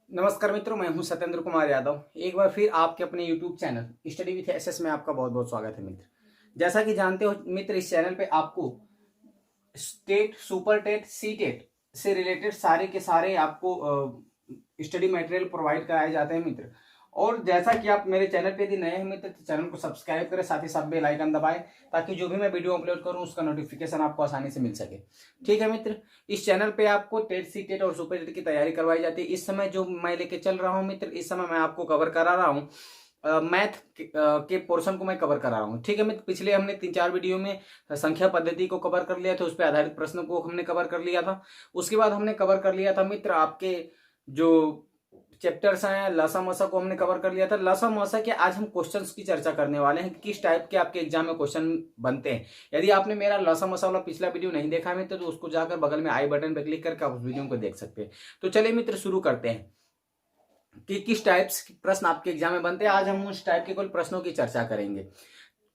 नमस्कार मित्रों, मैं हूं सत्येंद्र कुमार यादव। एक बार फिर आपके अपने YouTube channel study with SS में आपका बहुत बहुत स्वागत है मित्र। जैसा कि जानते हो मित्र, इस चैनल पे आपको STET, super TET, C TET से रिलेटेड सारे के सारे आपको स्टडी मटेरियल प्रोवाइड कराए जाते हैं मित्र। और जैसा कि आप मेरे चैनल पे यदि नए हैं मित्र, तो चैनल को सब्सक्राइब करें, साथ ही साथ बेल आइकन दबाएं, ताकि जो भी मैं वीडियो अपलोड करूं उसका नोटिफिकेशन आपको आसानी से मिल सके। ठीक है मित्र, इस चैनल पे आपको टेट, सी टेट और सुपर टेट की तैयारी करवाई जाती है। इस समय जो मैं लेके चल रहा हूं मित्र, इस समय मैं आपको कवर करा रहा हूँ मैथ के पोर्शन को मैं कवर करा रहा हूँ। ठीक है मित्र, पिछले हमने 3-4 वीडियो में संख्या पद्धति को कवर कर लिया था, उस पर आधारित प्रश्नों को हमने कवर कर लिया था। उसके बाद हमने कवर कर लिया था मित्र आपके जो चैप्टर्स हैं, लसा मसा को हमने कवर कर लिया था। लसा मसा के आज हम क्वेश्चंस की चर्चा करने वाले हैं कि किस टाइप के आपके एग्जाम में क्वेश्चन बनते हैं। यदि आपने मेरा लसा मसा वाला पिछला वीडियो नहीं देखा है मित्र, तो उसको जाकर बगल में आई बटन पर क्लिक करके आप उस वीडियो को देख सकते हैं। तो चलिए मित्र, शुरू करते हैं कि किस टाइप्स के प्रश्न आपके एग्जाम में बनते हैं। आज हम उस टाइप के कुछ प्रश्नों की चर्चा करेंगे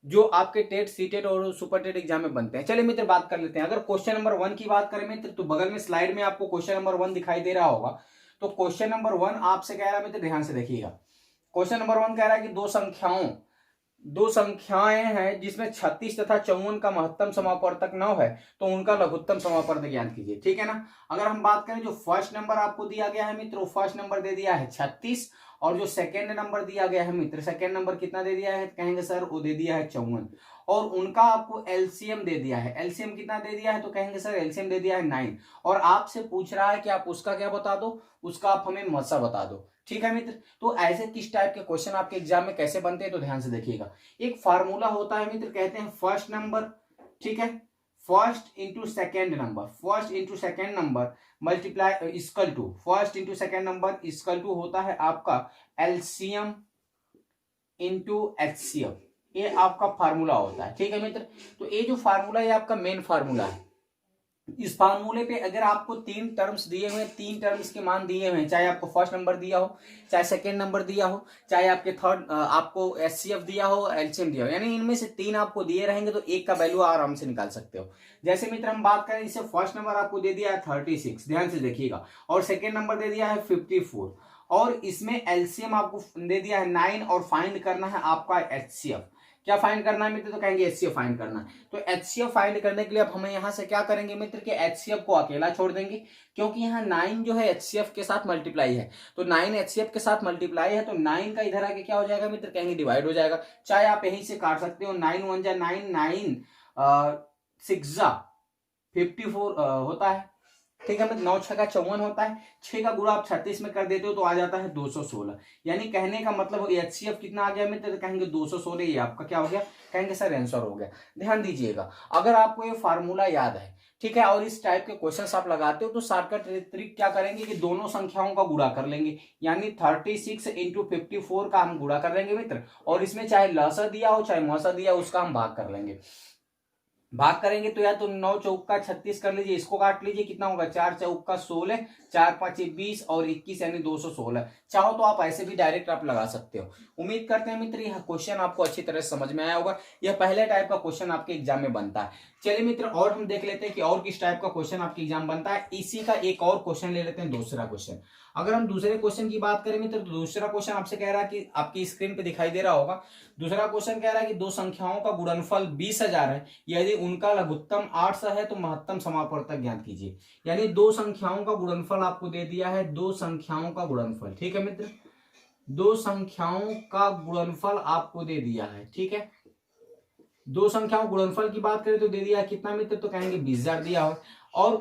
जो आपके टेट, सी टेट और सुपर टेट एग्जाम में बनते हैं। चलिए मित्र, बात कर लेते हैं। अगर क्वेश्चन नंबर 1 की बात करें मित्र, तो बगल में स्लाइड में आपको क्वेश्चन नंबर 1 दिखाई दे रहा होगा। तो क्वेश्चन नंबर 1 आपसे कह रहा है मित्र, ध्यान से देखिएगा। क्वेश्चन नंबर 1 कह रहा है कि दो संख्याएं हैं जिसमें 36 तथा 54 का महत्तम समापवर्तक 9 है, तो उनका लघुत्तम समापवर्तक ज्ञात कीजिए। ठीक है ना। अगर हम बात करें, जो फर्स्ट नंबर आपको दिया गया है मित्र, फर्स्ट नंबर दे दिया है 36, और जो सेकेंड नंबर दिया गया है मित्र, सेकेंड नंबर कितना दे दिया है, कहेंगे सर वो दे दिया है 54, और उनका आपको एलसीएम दे दिया है। एलसीएम कितना दे दिया है, तो कहेंगे सर एलसीएम दे दिया है 9, और आपसे पूछ रहा है कि आप उसका क्या बता दो, उसका आप हमें मसा बता दो। ठीक है मित्र, तो ऐसे किस टाइप के क्वेश्चन आपके एग्जाम में कैसे बनते हैं, तो ध्यान से देखिएगा। एक फार्मूला होता है मित्र, कहते हैं फर्स्ट नंबर, ठीक है, first into second number, first into second number multiply equal to, first into second number equal to होता है आपका एलसीएम इंटू एचसीएफ। ये आपका फार्मूला होता है। ठीक है मित्र, तो ये जो फार्मूला है आपका मेन फार्मूला है। इस फार्मूले पे अगर आपको 3 टर्म्स दिए हुए, 3 टर्म्स के मान दिए हुए, चाहे आपको फर्स्ट नंबर दिया हो, चाहे सेकेंड नंबर दिया हो, चाहे आपके थर्ड आपको एचसीएफ दिया हो, एलसीएम दिया हो, यानी इनमें से 3 आपको दिए रहेंगे, तो एक का वैल्यू आराम से निकाल सकते हो। जैसे मित्र हम बात करें, इसे फर्स्ट नंबर आपको दे दिया है 36, ध्यान से देखिएगा, और सेकेंड नंबर दे दिया है 54, और इसमें एलसीएम आपको दे दिया है 9, और फाइंड करना है आपका एचसीएफ। क्या फाइंड करना है मित्र, तो कहेंगे एचसीएफ फाइंड करना है। तो एचसीएफ फाइंड करने के लिए अब हमें यहां से क्या करेंगे मित्र, कि एचसीएफ को अकेला छोड़ देंगे, क्योंकि यहाँ 9 जो है एचसीएफ के साथ मल्टीप्लाई है, तो 9 एचसीएफ के साथ मल्टीप्लाई है, तो 9 का इधर आके क्या हो जाएगा मित्र, कहेंगे डिवाइड हो जाएगा। चाहे आप यहीं से काट सकते हो, 9 1 जा 9, 9 6 जा 54 होता है। ठीक है मतलब 9 6 का 54 होता है, 6 का गुणा आप 36 में कर देते हो तो आ जाता है 216। यानी कहने का मतलब एचसीएफ कितना आ गया मित्र, तो कहेंगे 216, ये आपका क्या हो गया, कहेंगे सर आंसर हो गया। ध्यान दीजिएगा, अगर आपको ये फार्मूला याद है, ठीक है, और इस टाइप के क्वेश्चंस आप लगाते हो, तो शॉर्टकट ट्रिक क्या करेंगे कि दोनों संख्याओं का गुणा कर लेंगे, यानी 36 इंटू 54 का हम गुणा कर लेंगे मित्र, और इसमें चाहे लसा दिया हो चाहे मसा दिया हो, उसका हम भाग कर लेंगे। भाग करेंगे तो या तो 9 चौका 36 कर लीजिए, इसको काट लीजिए, कितना होगा 4 चौका 16, 4 5 20 और 21 यानी 216। चाहो तो आप ऐसे भी डायरेक्ट आप लगा सकते हो। उम्मीद करते हैं मित्र यह क्वेश्चन आपको अच्छी तरह से समझ में आया होगा। यह पहले टाइप का क्वेश्चन आपके एग्जाम में बनता है। चलिए मित्र, और हम देख लेते हैं कि और किस टाइप का क्वेश्चन आपके एग्जाम बनता है। इसी का एक और क्वेश्चन ले लेते हैं, दूसरा क्वेश्चन। अगर हम दूसरे क्वेश्चन की बात करें मित्र, तो दूसरा क्वेश्चन आपसे कह रहा है कि आपकी स्क्रीन पे दिखाई दे रहा होगा। दूसरा क्वेश्चन कह रहा है कि दो संख्याओं का गुणनफल 20,000 है, यदि उनका लघुत्तम 800 है तो महत्तम समापवर्तक ज्ञात कीजिए। यानी दो संख्याओं का गुणनफल आपको दे दिया है, दो संख्याओं का गुणनफल, ठीक है मित्र, दो संख्याओं का गुणनफल आपको दे दिया है। ठीक है, दो संख्याओं गुणनफल की बात करें तो दे दिया कितना मित्र, तो कहेंगे 20,000 दिया हो, और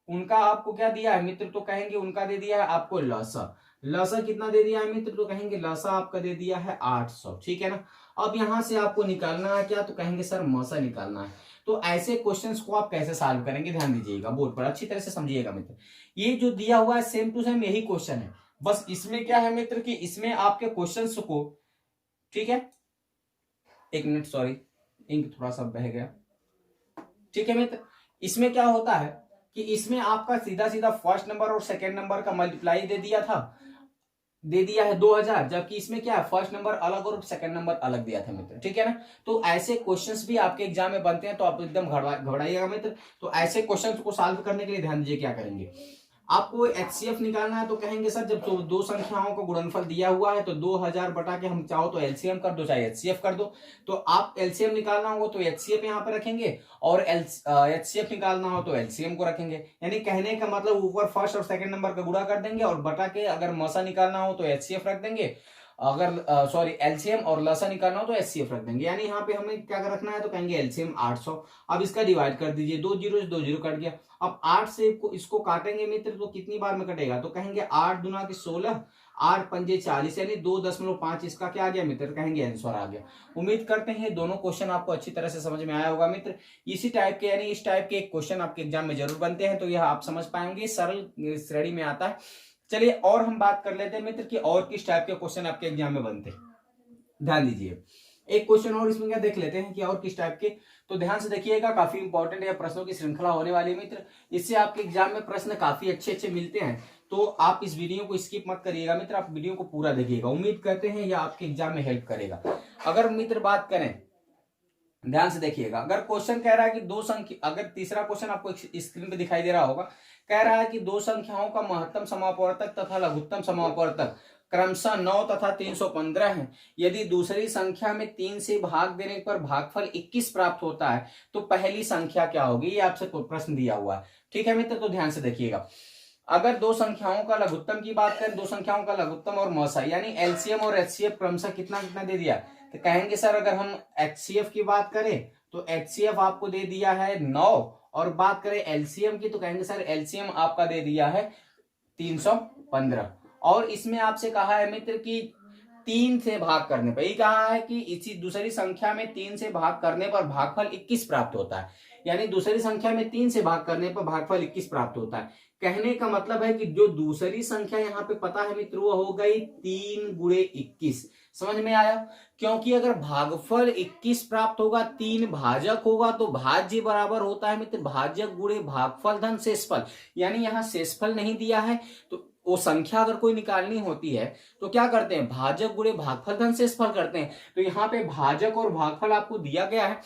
उनका आपको क्या दिया है मित्र, तो कहेंगे उनका दे दिया है आपको लसा। लसा कितना दे दिया है मित्र, तो कहेंगे लसा आपका दे दिया है 800। ठीक है ना। अब यहां से आपको निकालना है क्या, तो कहेंगे सर मसा निकालना है। तो ऐसे क्वेश्चंस को आप कैसे सॉल्व करेंगे, ध्यान दीजिएगा, बोर्ड पर अच्छी तरह से समझिएगा मित्र। ये जो दिया हुआ है सेम टू सेम यही क्वेश्चन है, बस इसमें क्या है मित्र कि इसमें आपके क्वेश्चंस को, ठीक है, एक मिनट सॉरी, इंक थोड़ा सा बह गया। ठीक है मित्र, इसमें क्या होता है कि इसमें आपका सीधा सीधा फर्स्ट नंबर और सेकेंड नंबर का मल्टीप्लाई दे दिया था, दे दिया है 2000, जबकि इसमें क्या है फर्स्ट नंबर अलग और सेकंड नंबर अलग दिया था मित्र। ठीक है ना। तो ऐसे क्वेश्चंस भी आपके एग्जाम में बनते हैं, तो आप एकदम घबराइएगा मित्र। तो ऐसे क्वेश्चंस को सॉल्व करने के लिए ध्यान दीजिए क्या करेंगे। आपको एचसीएफ निकालना है तो कहेंगे सर जब तो दो संख्याओं का गुणनफल दिया हुआ है तो 2000 बटा के हम चाहो तो एलसीएम कर दो चाहे एचसीएफ कर दो। तो आप एलसीएम निकालना हो तो एचसीएफ यहाँ पे रखेंगे और एचसीएफ निकालना हो तो एलसीएम को रखेंगे। यानी कहने का मतलब ऊपर फर्स्ट और सेकंड नंबर का गुणा कर देंगे और बटा के अगर मसा निकालना हो तो एचसीएफ रख देंगे, अगर सॉरी एलसीएम और लसा निकालना हो तो एचसीएफ रख देंगे। यानी यहाँ पे हमें क्या रखना है तो कहेंगे एलसीएम 800। अब इसका डिवाइड कर दीजिए, 2 जीरो से 2 जीरो कट गया। अब 8 से इसको काटेंगे मित्र तो कितनी बार में कटेगा तो कहेंगे 8 दूना की 16, 8 पंजे 40 यानी 2.5 इसका क्या आ गया मित्र, कहेंगे आंसर आ गया। उम्मीद करते हैं दोनों क्वेश्चन आपको अच्छी तरह से समझ में आया होगा मित्र। इसी टाइप के यानी इस टाइप के क्वेश्चन आपके एग्जाम में जरूर बनते हैं तो यह आप समझ पाएंगे, सरल श्रेणी में आता है। चलिए और हम बात कर लेते हैं मित्र कि और किस टाइप के क्वेश्चन आपके एग्जाम में बनते हैं। ध्यान दीजिए एक क्वेश्चन और इसमें क्या देख लेते हैं कि और किस टाइप के, तो ध्यान से देखिएगा, काफी इंपॉर्टेंट है, प्रश्नों की श्रृंखला होने वाली है मित्र। इससे आपके एग्जाम में प्रश्न काफी अच्छे अच्छे मिलते हैं तो आप इस वीडियो को स्किप मत करिएगा मित्र, आप वीडियो को पूरा देखिएगा। उम्मीद करते हैं यह आपके एग्जाम में हेल्प करेगा। अगर मित्र बात करें, ध्यान से देखिएगा, अगर क्वेश्चन कह रहा है कि दो संख्या, अगर तीसरा क्वेश्चन आपको स्क्रीन पे दिखाई दे रहा होगा, कह रहा है कि दो संख्याओं का महत्तम समापवर्तक तथा लघुत्तम समापवर्तक क्रमशः 9 तथा 315 है। यदि दूसरी संख्या में 3 से भाग देने पर भागफल 21 प्राप्त होता है तो पहली संख्या क्या होगी, ये आपसे प्रश्न दिया हुआ है। ठीक है मित्र, तो ध्यान से देखिएगा। अगर दो संख्याओं का लघुत्तम की बात करें, दो संख्याओं का लघुत्तम और मसा यानी एलसीएम और एचसीएफ क्रमशः कितना कितना दे दिया, तो कहेंगे सर अगर हम एचसीएफ की बात करें तो एचसीएफ आपको दे दिया है 9 और बात करें एलसीएम की तो कहेंगे सर एलसीएम आपका दे दिया है 315। और इसमें आपसे कहा है मित्र कि 3 से भाग करने पर, ये कहा है कि इसी दूसरी संख्या में 3 से भाग करने पर भागफल 21 प्राप्त होता है। यानी दूसरी संख्या में 3 से भाग करने पर भागफल 21 प्राप्त होता है। कहने का मतलब है कि जो दूसरी संख्या यहाँ पे पता है मित्र वो हो गई 3 गुणे 21। समझ में आया? क्योंकि अगर भागफल 21 प्राप्त होगा, 3 भाजक होगा तो भाज्य बराबर होता है मित्र भाजक गुणे भागफल धन शेषफल। यानी यहाँ शेषफल नहीं दिया है तो वो संख्या अगर कोई निकालनी होती है तो क्या करते हैं, भाजक गुणे भागफल धन शेषफल करते हैं। तो यहाँ पे भाजक और भागफल आपको दिया गया है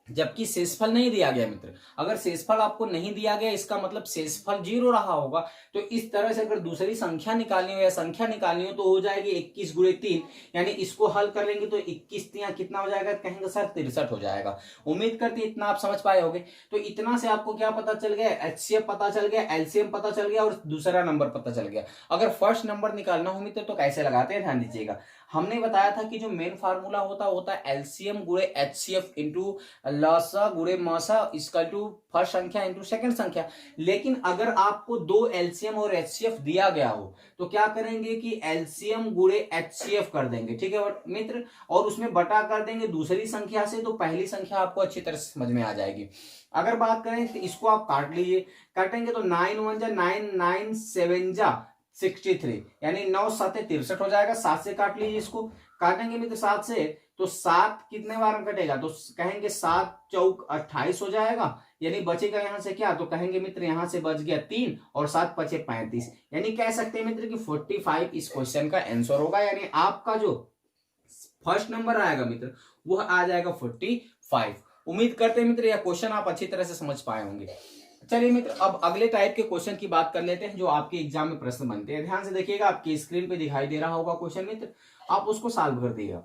जबकि शेषफल नहीं दिया गया मित्र। अगर शेषफल आपको नहीं दिया गया इसका मतलब शेषफल 0 रहा होगा। तो इस तरह से अगर दूसरी संख्या निकालनी हो या संख्या निकालनी हो तो हो जाएगी 21 गुणे 3, यानी इसको हल कर लेंगे तो 21 कितना हो जाएगा, कहेंगे सर 63 हो जाएगा। उम्मीद करते इतना आप समझ पाए होगे। तो इतना से आपको क्या पता चल गया, एचसीएफ पता चल गया, एलसीएम पता चल गया और दूसरा नंबर पता चल गया। अगर फर्स्ट नंबर निकालना हो मित्र तो कैसे लगाते हैं, ध्यान दीजिएगा। हमने बताया था कि जो मेन फार्मूला होता है एलसीएम गुणे एचसीएफ इंटू लसा गुणे मसा इक्वल टू फर्स्ट संख्या इंटू सेकंड संख्या। लेकिन अगर आपको दो एलसीएम और एचसीएफ दिया गया हो तो क्या करेंगे कि एलसीएम गुणे एचसीएफ कर देंगे, ठीक है मित्र, और उसमें बटा कर देंगे दूसरी संख्या से तो पहली संख्या आपको अच्छी तरह से समझ में आ जाएगी। अगर बात करें तो इसको आप काट लीजिए, काटेंगे तो 9 1 जा 9 9 7 जा 63 यानी 9 7 63 हो जाएगा। 7 से काट लीजिए, इसको काटेंगे मित्र 7 से तो 7 कितने बार में कटेगा तो कहेंगे 7 चौक 28 हो जाएगा। यानी बचेगा यहां से क्या, तो कहेंगे मित्र यहां से बच गया 3 और 7 पचे 35। यानी कह सकते हैं मित्र कि 45 इस क्वेश्चन का आंसर होगा। यानी आपका जो फर्स्ट नंबर आएगा मित्र वह आ जाएगा 45। उम्मीद करते हैं मित्र यह क्वेश्चन आप अच्छी तरह से समझ पाए होंगे। चलिए मित्र अब अगले टाइप के क्वेश्चन की बात कर लेते हैं जो आपके एग्जाम में प्रश्न बनते हैं। ध्यान से देखिएगा, आपकी स्क्रीन पे दिखाई दे रहा होगा क्वेश्चन मित्र, आप उसको सॉल्व कर दिएगा।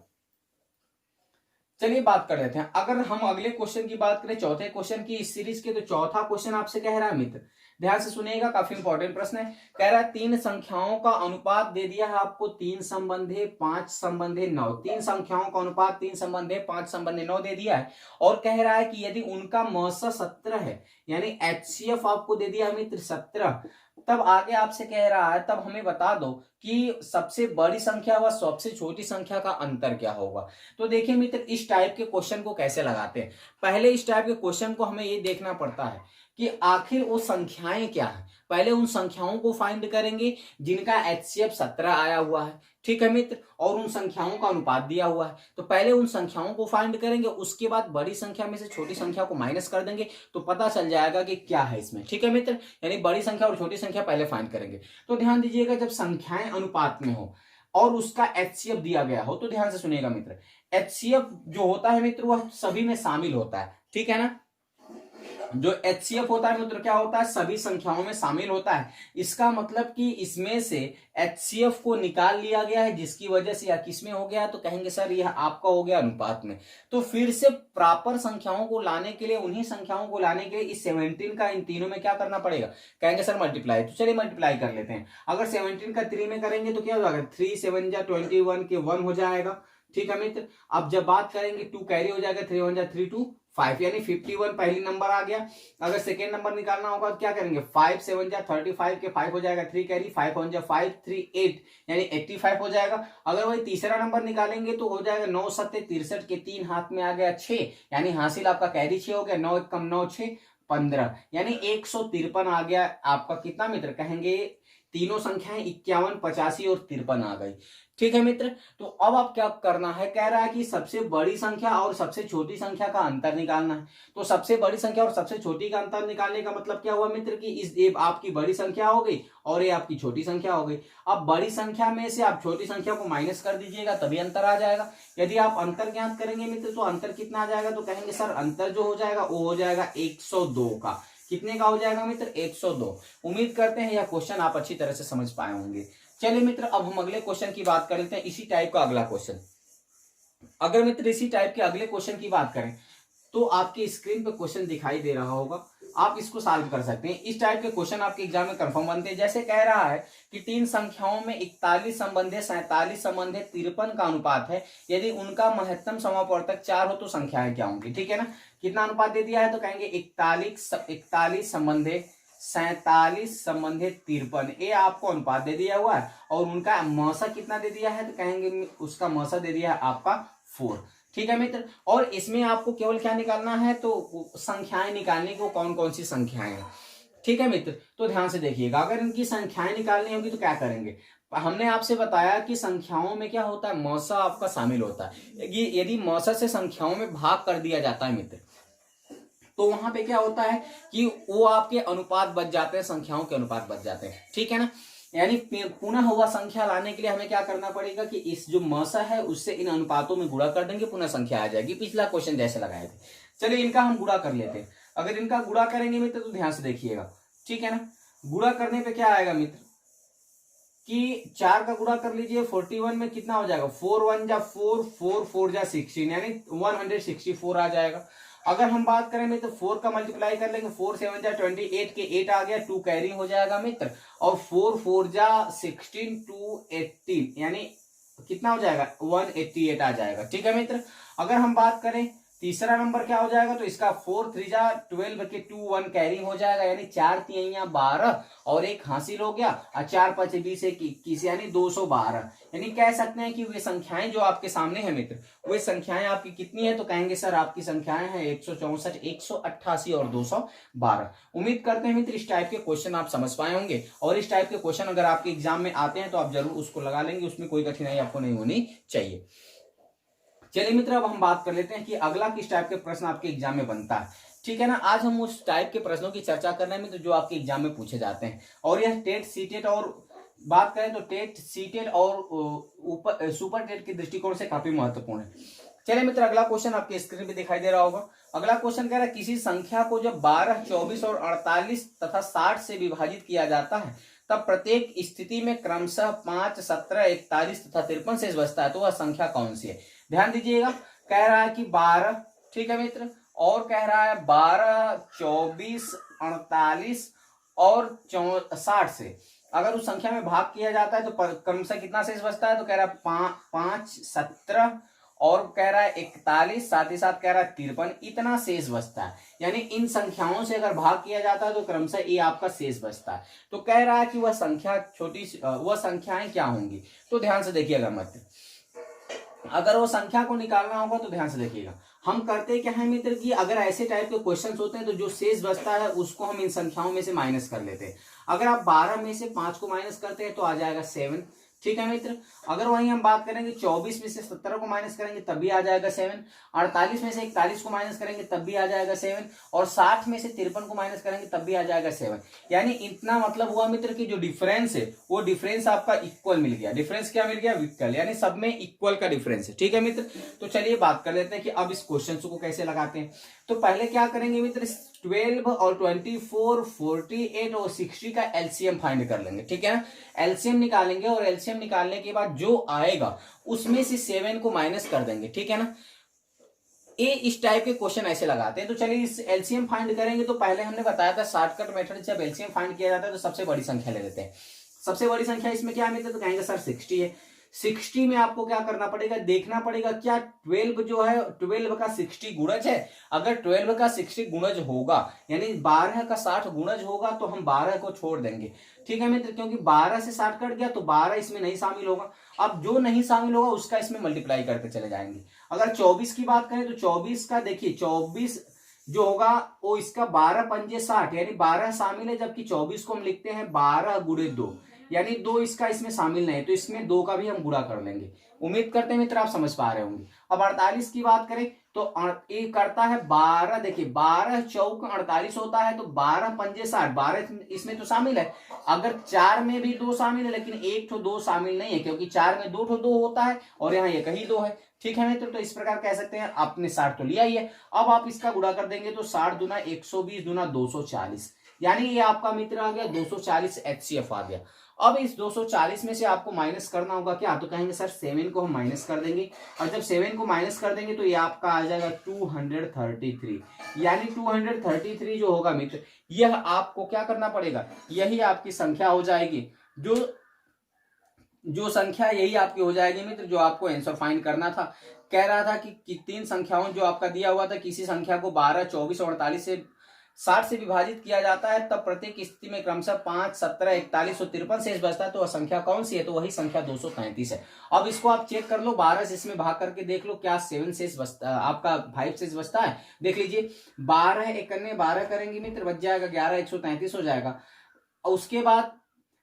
चलिए बात कर लेते हैं। अगर हम अगले क्वेश्चन की बात करें, चौथे क्वेश्चन की इस सीरीज के, तो चौथा क्वेश्चन आपसे कह रहा है मित्र, ध्यान से सुनिएगा, काफी इंपॉर्टेंट प्रश्न है। कह रहा है 3 संख्याओं का अनुपात दे दिया है आपको 3 संबंधे 5 संबंधे 9। 3 संख्याओं का अनुपात 3 संबंधे 5 संबंधे 9 दे दिया है और कह रहा है कि यदि उनका मसा 17 है यानी एचसीएफ आपको दे दिया है मित्र 17, तब आगे आपसे कह रहा है तब हमें बता दो कि सबसे बड़ी संख्या व सबसे छोटी संख्या का अंतर क्या होगा। तो देखिए मित्र इस टाइप के क्वेश्चन को कैसे लगाते हैं। पहले इस टाइप के क्वेश्चन को हमें ये देखना पड़ता है कि आखिर वो संख्याएं क्या है। पहले उन संख्याओं को फाइंड करेंगे जिनका एचसीएफ 17 आया हुआ है, ठीक है मित्र, और उन संख्याओं का अनुपात दिया हुआ है। तो पहले उन संख्याओं को फाइंड करेंगे, उसके बाद बड़ी संख्या में से छोटी संख्या को माइनस कर देंगे तो पता चल जाएगा कि क्या है इसमें, ठीक है मित्र। यानी बड़ी संख्या और छोटी संख्या पहले फाइंड करेंगे। तो ध्यान दीजिएगा, जब संख्याएं अनुपात में हो और उसका एचसीएफ दिया गया हो तो ध्यान से सुनिएगा मित्र, एचसीएफ जो होता है मित्र वह सभी में शामिल होता है, ठीक है ना। जो HCF होता है मित्र क्या होता है, सभी संख्याओं में शामिल होता है। इसका मतलब कि इसमें से HCF को निकाल लिया गया है, जिसकी वजह से यह किसमें हो गया, तो कहेंगे सर यह आपका हो गया अनुपात में। तो फिर से प्रॉपर संख्याओं को लाने के लिए, उन्हीं संख्याओं को लाने के लिए इस 17 का इन तीनों में क्या करना पड़ेगा, कहेंगे सर मल्टीप्लाई। तो चलिए मल्टीप्लाई कर लेते हैं। अगर 17 का 3 में करेंगे तो क्या हो जाएगा, 3 7 जा 21 के 1 हो जाएगा। ठीक है मित्र, अब जब बात करेंगे 2 कैरी हो जाएगा, 3 1 जा 3 2 5, यानी 51 पहली नंबर आ गया। अगर सेकेंड नंबर निकालना होगा तो क्या करेंगे, 5 7 जा 35 के 5 हो जाएगा, 3 कैरी 5 1 जा 5 3 8 यानी 85 हो जाएगा। अगर वही तीसरा नंबर निकालेंगे तो हो जाएगा 9 7 63 के 3 हाथ में आ गया 6, यानी हासिल आपका कैरी 6 हो गया। 9 1 कम 9 6 15 यानी 153 आ गया आपका कितना मित्र, कहेंगे तीनों संख्याएं 51 85 और 53 आ गई। ठीक है मित्र, तो अब आप क्या करना है, कह रहा है कि सबसे बड़ी संख्या और सबसे छोटी संख्या का अंतर निकालना है। तो सबसे बड़ी संख्या और सबसे छोटी का अंतर निकालने का मतलब क्या हुआ मित्र कि ये आपकी बड़ी संख्या हो गई और ये आपकी छोटी संख्या हो गई। अब बड़ी संख्या में से आप छोटी संख्या को माइनस कर दीजिएगा तभी अंतर आ जाएगा। यदि आप अंतर ज्ञात करेंगे मित्र तो अंतर कितना आ जाएगा, तो कहेंगे सर अंतर जो हो जाएगा वो हो जाएगा 102 का। कितने का हो जाएगा मित्र, 102। उम्मीद करते हैं यह क्वेश्चन आप अच्छी तरह से समझ पाए होंगे। चलिए मित्र, अब हम अगले क्वेश्चन की बात कर लेते हैं, इसी टाइप का अगला क्वेश्चन। अगर मित्र इसी टाइप के अगले क्वेश्चन की बात करें तो आपकी स्क्रीन पे क्वेश्चन दिखाई दे रहा होगा, आप इसको सॉल्व कर सकते हैं। इस टाइप के क्वेश्चन आपके एग्जाम में कंफर्म बनते हैं। जैसे कह रहा है कि 3 संख्याओं में 41 संबंधित 47 संबंधित 53 का अनुपात है, यदि उनका महत्तम समापवर्तक 4 हो तो संख्याएं क्या होंगी। ठीक है ना, कितना अनुपात दे दिया है, तो कहेंगे 41 संबंधित 47 संबंधित 53, ये आपको अनुपात दे दिया हुआ है। और उनका मौसा कितना दे दिया है, तो कहेंगे उसका मौसा दे दिया है आपका 4। ठीक है मित्र, और इसमें आपको केवल क्या निकालना है, तो संख्याएं निकालने को, कौन कौन सी संख्याएं हैं। ठीक है मित्र, तो ध्यान से देखिएगा, अगर इनकी संख्याएं निकालनी होगी तो क्या करेंगे। हमने आपसे बताया कि संख्याओं में क्या होता है, मौसा आपका शामिल होता है। यदि मौसा से संख्याओं में भाग कर दिया जाता है मित्र, तो वहां पे क्या होता है कि वो आपके अनुपात बच जाते हैं, संख्याओं के अनुपात बच जाते हैं। ठीक है ना, यानी पुनः हुआ संख्या लाने के लिए हमें क्या करना पड़ेगा कि इस जो मौसा है उससे इन अनुपातों में गुणा कर देंगे, पुनः संख्या आ जाएगी। पिछला क्वेश्चन जैसे लगाए थे। चलिए इनका हम गुणा कर लेते हैं। अगर इनका गुणा करेंगे मित्र तो ध्यान से देखिएगा। ठीक है ना, गुणा करने पे क्या आएगा मित्र कि 4 का गुणा कर लीजिए, 41 में कितना हो जाएगा, 4 1 जा 4 4 4 जा 16 यानी 164 आ जाएगा। अगर हम बात करें मित्र 4 का मल्टीप्लाई कर लेंगे, 4 7 जा 28 के 8 आ गया, 2 कैरी हो जाएगा मित्र, और 4 4 जा 16 2 18 यानी कितना हो जाएगा, 188 आ जाएगा। ठीक है मित्र, अगर हम बात करें तीसरा नंबर क्या हो जाएगा, तो इसका 4 3 जा 12 के 2 1 कैरी हो जाएगा, यानी 4 3 12 और 1 हासिल हो गया, और 4 5 20 21 यानी 212। यानी कह सकते हैं कि वे संख्याएं जो आपके सामने है मित्र, वे संख्याएं आपकी कितनी है, तो कहेंगे सर आपकी संख्याएं हैं 164 188 और 212। उम्मीद करते हैं मित्र इस टाइप के क्वेश्चन आप समझ पाए होंगे, और इस टाइप के क्वेश्चन अगर आपके एग्जाम में आते हैं तो आप जरूर उसको लगा लेंगे, उसमें कोई कठिनाई आपको नहीं होनी चाहिए। चलिए मित्र, अब हम बात कर लेते हैं कि अगला किस टाइप के प्रश्न आपके एग्जाम में बनता है। ठीक है ना, आज हम उस टाइप के प्रश्नों की चर्चा कर रहे हैं मित्र जो आपके एग्जाम में पूछे जाते हैं, और यह टेट सीटेट और बात करें तो टेट सीटेट और सुपर टेट के दृष्टिकोण से काफी महत्वपूर्ण है। चलिए मित्र, अगला क्वेश्चन आपके स्क्रीन पे दिखाई दे रहा होगा। अगला क्वेश्चन कह रहा है किसी संख्या को जब 12 24 और 48 तथा 60 से विभाजित किया जाता है तब प्रत्येक स्थिति में क्रमशः 5 17 41 तथा 53 शेष बचता है, तो वह संख्या कौन सी है। ध्यान दीजिएगा, कह रहा है कि 12, ठीक है मित्र, और कह रहा है 12 24 48 और 60 से अगर उस संख्या में भाग किया जाता है तो क्रमशः कितना शेष बचता है, तो कह रहा है 5 17 और कह रहा है 41, साथ ही साथ कह रहा है 53, इतना शेष बचता है। यानी इन संख्याओं से अगर भाग किया जाता है तो क्रमशः ये आपका शेष बचता है। तो कह रहा है कि वह संख्या वह संख्याएं क्या होंगी, तो ध्यान से देखिएगा मित्र। अगर वो संख्या को निकालना होगा तो ध्यान से देखिएगा, हम करते क्या है मित्र कि अगर ऐसे टाइप के क्वेश्चंस होते हैं तो जो शेष बचता है उसको हम इन संख्याओं में से माइनस कर लेते हैं। अगर आप 12 में से 5 को माइनस करते हैं तो आ जाएगा 7, ठीक है मित्र। अगर वहीं हम बात करेंगे 24 में से 17 को माइनस करेंगे तब भी आ जाएगा 7, 48 में से 41 को माइनस करेंगे तब भी आ जाएगा 7, और 60 में से 53 को माइनस करेंगे तब भी आ जाएगा 7। यानी इतना मतलब हुआ मित्र कि जो डिफरेंस है वो डिफरेंस आपका इक्वल मिल गया। डिफरेंस क्या मिल गया, इक्वल, यानी सब में इक्वल का डिफरेंस है। ठीक है मित्र, तो चलिए बात कर लेते हैं कि अब इस क्वेश्चन को कैसे लगाते हैं। तो पहले क्या करेंगे मित्र, 12 और 24, 48 और 60 का एलसीएम फाइंड कर लेंगे, ठीक है ना। एलसीएम निकालेंगे और एलसीएम निकालने के बाद जो आएगा उसमें से 7 को माइनस कर देंगे, ठीक है ना। ये इस टाइप के क्वेश्चन ऐसे लगाते हैं। तो चलिए इस एलसीएम फाइंड करेंगे। तो पहले हमने बताया था शॉर्टकट मेथड, जब एलसीएम फाइंड किया जाता है तो सबसे बड़ी संख्या ले लेते हैं। सबसे बड़ी संख्या इसमें क्या मिलता है, तो कहेंगे सर 60 है। 60 में आपको क्या करना पड़ेगा, देखना पड़ेगा क्या 12 जो है 12 का 60 गुणज है। अगर 12 का 60 गुणज होगा यानी 12 का 60 गुणज होगा तो हम 12 को छोड़ देंगे, ठीक है मित्र, क्योंकि 12 से 60 कट गया तो 12 इसमें नहीं शामिल होगा। अब जो नहीं शामिल होगा उसका इसमें मल्टीप्लाई करते चले जाएंगे। अगर 24 की बात करें तो 24 का देखिए 24 जो होगा वो इसका 12 पंजे 60 यानी 12 शामिल है, जबकि 24 को हम लिखते हैं 12 गुणे 2 यानी 2 इसका इसमें शामिल नहीं है, तो इसमें 2 का भी हम गुणा कर लेंगे। उम्मीद करते हैं मित्र आप समझ पा रहे होंगे। अब 48 की बात करें तो ये करता है 12, देखिए 12 चौक 48 होता है, तो 12 पंजे 60, 12 इसमें तो शामिल है। अगर 4 में भी 2 शामिल है लेकिन एक तो 2 शामिल नहीं है, क्योंकि 4 में 2 होता है और यहाँ एक ही 2 है, ठीक है मित्र। तो इस प्रकार कह सकते हैं आपने 60 तो लिया ही है। अब आप इसका गुणा कर देंगे तो 60 दूना 120 दूना 240 यानी ये आपका मित्र आ गया 240 एचसीएफ आ गया। अब इस 240 में से आपको माइनस करना होगा क्या, तो कहेंगे सर 7 को हम माइनस कर देंगे, और जब 7 को माइनस कर देंगे तो ये आपका आ जाएगा 233 यानी 233 जो होगा मित्र, यह आपको क्या करना पड़ेगा, यही आपकी संख्या हो जाएगी। जो संख्या यही आपकी हो जाएगी मित्र, जो आपको आंसर फाइंड करना था। कह रहा था कि 3 संख्याओं जो आपका दिया हुआ था, किसी संख्या को 12, 24 और 48 से 60 से विभाजित किया जाता है, तब प्रत्येक स्थिति में क्रमशः 5, 17, 41 और 53 शेष बचता है, तो वह संख्या कौन सी है, तो वही संख्या 233 है। अब इसको आप चेक कर लो, 12 से इसमें भाग करके देख लो क्या 7 शेष बचता, आपका 5 शेष बचता है। देख लीजिए 12 एकन्ने 12 करेंगे मित्र, बच जाएगा 11, 133 हो जाएगा। उसके बाद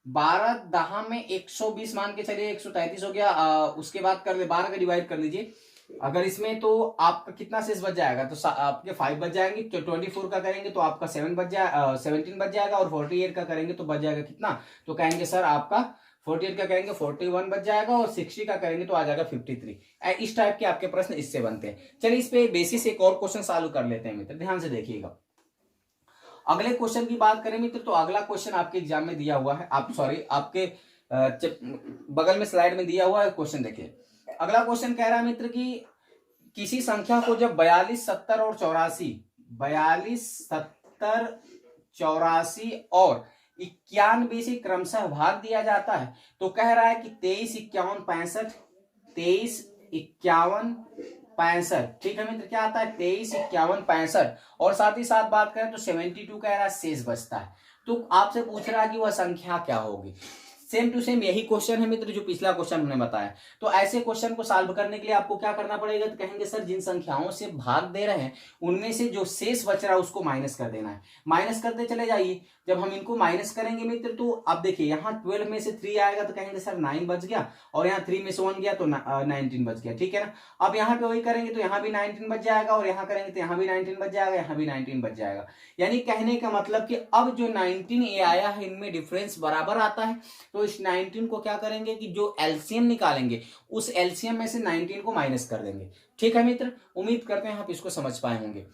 12 दहा में 120 मान के चलिए 133 हो गया। उसके बाद कर ले 12 का डिवाइड कर लीजिए, अगर इसमें तो आपका कितना शेष बच जाएगा, तो आपके 5 बच जाएंगे। तो 24 का करेंगे तो आपका 7 बच जाएगा, 17 बच जाएगा, और 48 का करेंगे तो बच जाएगा कितना, तो कहेंगे सर आपका 48 का करेंगे 41 बच जाएगा, और 60 का करेंगे तो आ जाएगा 53। इस टाइप के आपके प्रश्न इससे बनते हैं। चलिए इस पे बेसिस एक और क्वेश्चन सॉल्व कर लेते हैं मित्र, ध्यान से देखिएगा। अगले क्वेश्चन की बात करें मित्र, तो अगला क्वेश्चन आपके एग्जाम में दिया हुआ है, आपके बगल में स्लाइड में दिया हुआ है क्वेश्चन। देखिए अगला क्वेश्चन कह रहा है मित्र कि किसी संख्या को जब 42, 70 और 91 से क्रमशः भाग दिया जाता है, तो कह रहा है कि 23, 51, 65, 23, 51, 65, ठीक है मित्र, क्या आता है 23, 51, 65, और साथ ही साथ बात करें तो 72 कह रहा है शेष बचता है। तो आपसे पूछ रहा है कि वह संख्या क्या होगी। सेम टू सेम यही क्वेश्चन है मित्र जो पिछला क्वेश्चन हमने बताया। तो ऐसे क्वेश्चन को सॉल्व करने के लिए आपको क्या करना पड़ेगा, तो कहेंगे सर जिन संख्याओं से भाग दे रहे हैं उनमें से जो शेष बच रहा है उसको माइनस कर देना है। माइनस करते चले जाइए। जब हम इनको माइनस करेंगे मित्र तो अब देखिए यहाँ 12 में से 3 आएगा तो कहेंगे सर 9 बच गया, और यहाँ 3 में से 1 गया तो 19 बच गया, ठीक है ना। अब यहाँ पे वही करेंगे तो यहाँ भी 19 बच जाएगा, और यहाँ करेंगे तो यहाँ भी 19 बच जाएगा, यहाँ भी 19 बच जाएगा। यानी कहने का मतलब कि अब जो 19 ए आया है इनमें डिफरेंस बराबर आता है। तो इस 19 को क्या करेंगे कि जो एलसीएम निकालेंगे उस एलसीएम में से 19 को माइनस कर देंगे, ठीक है मित्र। उम्मीद करते हैं आप इसको समझ पाए होंगे।